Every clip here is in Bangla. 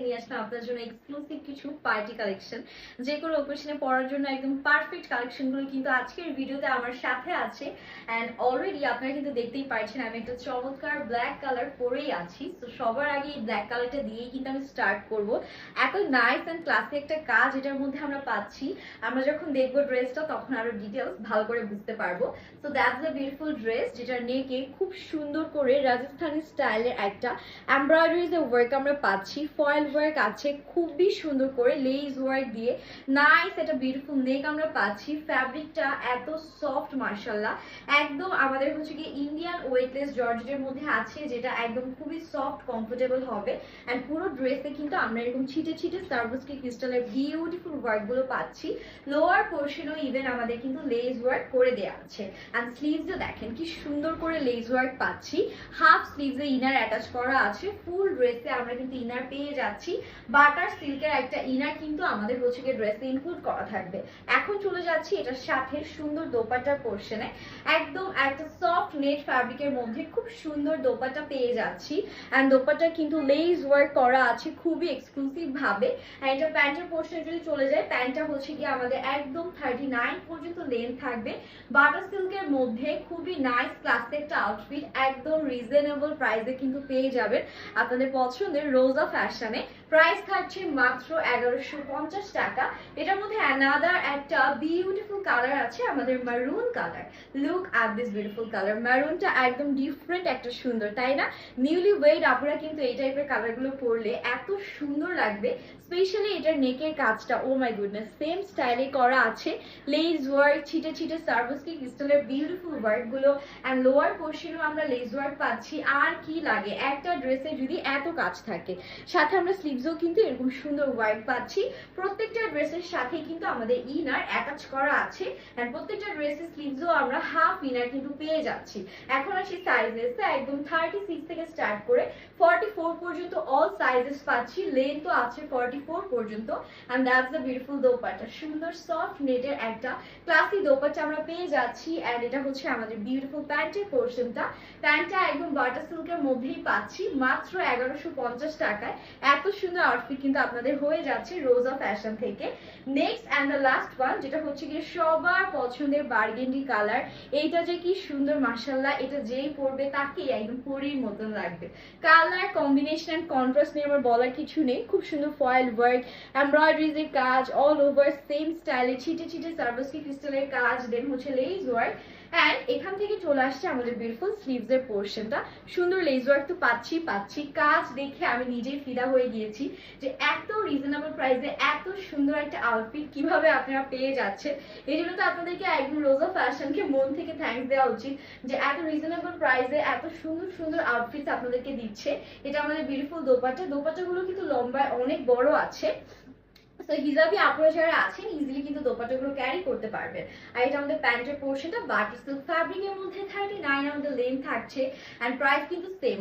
নিয়ে আসলাম আপনার জন্য এক্সক্লুসিভ কিছু পার্টি কালেকশন, যে কোনো অকেশনে পরার জন্য একদম পারফেক্ট কালেকশনগুলো কিন্তু আজকের ভিডিওতে আমার সাথে আছে। অ্যান্ড অলরেডি আপনারা কিন্তু দেখতেই পারছেন আমি একটা চমৎকার ব্ল্যাক কালার পরেই আছি। তো সবার আগে এই ব্ল্যাক কালারটা দিয়েই কিন্তু আমি স্টার্ট করব। এত নাইস অ্যান্ড ক্লাসি একটা কাজ এটার মধ্যে আমরা পাচ্ছি। আমরা যখন দেখবো ড্রেসটা তখন আরো ডিটেলস ভালো করে বুঝতে পারবো। So that's the beautiful dress, যেটার নেকে খুব সুন্দর করে রাজস্থানি স্টাইলের একটা এমব্রয়ডারি যে ওয়ার্ক আমরা পাচ্ছি, ফয়েল ওয়ার্ক আছে খুবই সুন্দর করে লেস ওয়ার্ক দিয়ে নাইস একটা বিউটিফুল নেক আমরা পাচ্ছি। ফ্যাব্রিকটা এত সফট মার্শাল্লাহ, একদম আমাদের হচ্ছে কি ইন্ডিয়ান ওয়েটলেস জর্জেটের মধ্যে আছে, যেটা একদম খুবই সফট কমফোর্টেবল হবে। অ্যান্ড পুরো ড্রেসে কিন্তু আমরা এরকম ছিটে ছিটে সার্ভিসকি ক্রিস্টালের বিউটিফুল ওয়ার্কগুলো পাচ্ছি। লোয়ার পোর্শনও ইভেন আমাদের কিন্তু লেস ওয়ার্ক করে দেওয়া আছে। অ্যান্ড স্লিভসও দেখেন কি সুন্দর করে লেস ওয়ার্ক পাচ্ছি। হাফ স্লিভসে ইনার অ্যাটাচ করা আছে। ফুল ড্রেসে আমরা কিন্তু ইনার পেয়ে যাচ্ছি। বাটার সিল্কের একটা ইনার কিন্তু আমাদের হচ্ছে গিয়ে ড্রেসে ইনক্লুড করা থাকবে। এখন চলে যাচ্ছি এটার সাথে সুন্দর দোপাট্টার পোর্শনে। একদম একটা সফট নেট ফ্যাব্রিকের মধ্যে খুব সুন্দর দোপাট্টা পেয়ে যাচ্ছি। অ্যান্ড দোপাট্টা কিন্তু লেস ওয়ার্ক করা আছে খুবই এক্সক্লুসিভ ভাবে। এটা প্যান্টের পোর্শনে যদি চলে যায়, প্যান্টটা হচ্ছে গিয়ে আমাদের একদম 39 পর্যন্ত লেন্থ থাকবে। বাটার সিল্কের মধ্যে খুবই নাইস ক্লাসিক একটা আউটফিট, একদম রিজনেবল প্রাইসে কিন্তু পেয়ে যাবেন আপনাদের পছন্দের রোজা ফ্যাশনে। প্রাইস থাকছে মাত্র 1150 টাকা। এটার মধ্যে অ্যানাদার একটা বিউটিফুল কালার আছে, আমাদের maroon colour. Look at this beautiful colour. মারুনটা একদম ডিফারেন্ট একটা সুন্দর, তাই না? নিউলি ওয়েড আপনারা কিন্তু এই টাইপের কালারগুলো পরলে এত সুন্দর লাগবে। স্পেশালি এটার নেকের কাজটা ও মাই গুডনেস সেম স্টাইলে করা আছে। লেস ওয়ার্ক, ছিটে ছিটে সার্ভিসকি ক্রিস্টালের বিউটিফুল ওয়ার্কগুলো। অ্যান্ড লোয়ার পোর্শনেও আমরা লেস ওয়ার্ক পাচ্ছি। আর কি লাগে একটা ড্রেসে যদি এত কাজ থাকে? সাথে আমরা স্লিভসও কিন্তু এরকম সুন্দর ওয়ার্ক পাচ্ছি। প্রত্যেকটা ড্রেসের সাথে কিন্তু আমাদের ইনার অ্যাটাচ করা আছে। অ্যান্ড প্রত্যেকটা ড্রেসের স্লিভসও আমরা হাফ ইনার কিন্তু পেয়ে যাচ্ছি। এখন আসি সাইজেস, একদম 36 থেকে স্টার্ট করে 44 পর্যন্ত অল সাইজেস পাচ্ছি। লেন্থও আছে 44 পর্যন্ত। And that's the beautiful dupatta. সুন্দর সফট নেটের একটা ক্লাসি দোপাট্টা আমরা পেয়ে যাচ্ছি। অ্যান্ড এটা হচ্ছে আমাদের বিউটিফুল প্যান্টের পোর্শনটা। প্যান্টটা একদম বাটার সিল্কের মধ্যেই পাচ্ছি মাত্র 1150 টাকায়। এত সুন্দর আউটফিট কিন্তু আপনাদের হয়ে যাচ্ছে রোজা ফ্যাশন থেকে। Next and the last one, যেটা হচ্ছে গিয়ে সবার পছন্দের বার্গেন্ডি কালার। এইটা যে কি সুন্দর মাশাল্লাহ, এটা যেই পরবে তাকেই একদম পরীর মতন লাগবে। কালার কম্বিনেশন অ্যান্ড কন্ট্রাস্ট নিয়ে আমার বলার কিছু নেই। খুব সুন্দর ফয়েল ওয়ার্ক, এমব্রয়ডারিজের কাজ অল ওভার সেম স্টাইলে, ছিটে ছিটে সার্ভিসকি ক্রিস্টালের কাজ, দেন হচ্ছে লেস ওয়ার্ক। অ্যান্ড এখান থেকে চলে আসছে আমাদের বিউটিফুল স্লিভস এর পোর্শনটা। সুন্দর লেস ওয়ার্ক তো পাচ্ছি। কাজ দেখে আমি নিজেই ফিদা হয়ে গিয়েছি যে এত রিজনেবল প্রাইসে এত সুন্দর একটা আউটফিট কিভাবে আপনারা পেয়ে যাচ্ছেন। এই জন্য তো আপনাদেরকে একদম রোজা ফ্যাশনকে মন থেকে থ্যাঙ্কস দেওয়া উচিত যে এত রিজনেবল প্রাইসে এত সুন্দর সুন্দর আউটফিট আপনাদেরকে দিচ্ছে। এটা আমাদের বিউটিফুল দোপাট্টাগুলো কিন্তু লম্বায় অনেক বড় আছে। তো হিজাবি আপনারা যারা আছেন ইজিলি কিন্তু দোপাট্টাগুলো ক্যারি করতে পারবেন। আর এটা আমাদের প্যান্টের পোর্শনটা বাটার সিল্ক ফ্যাব্রিকের মধ্যে 39 আমাদের লেন্থ থাকছে। অ্যান্ড প্রাইস কিন্তু সেম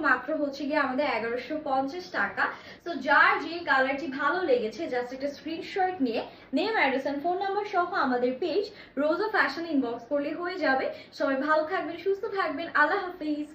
মাত্র হচ্ছে গিয়ে আমাদের 1150 টাকা। তো যার যে কালারটি ভালো লেগেছে জাস্ট একটা স্ক্রিনশট নিয়ে name, address and phone number সহ আমাদের পেজ রোজা ফ্যাশন ইনবক্স করলে হয়ে যাবে। সবাই ভালো থাকবেন, সুস্থ থাকবেন। আল্লাহ হাফিজ।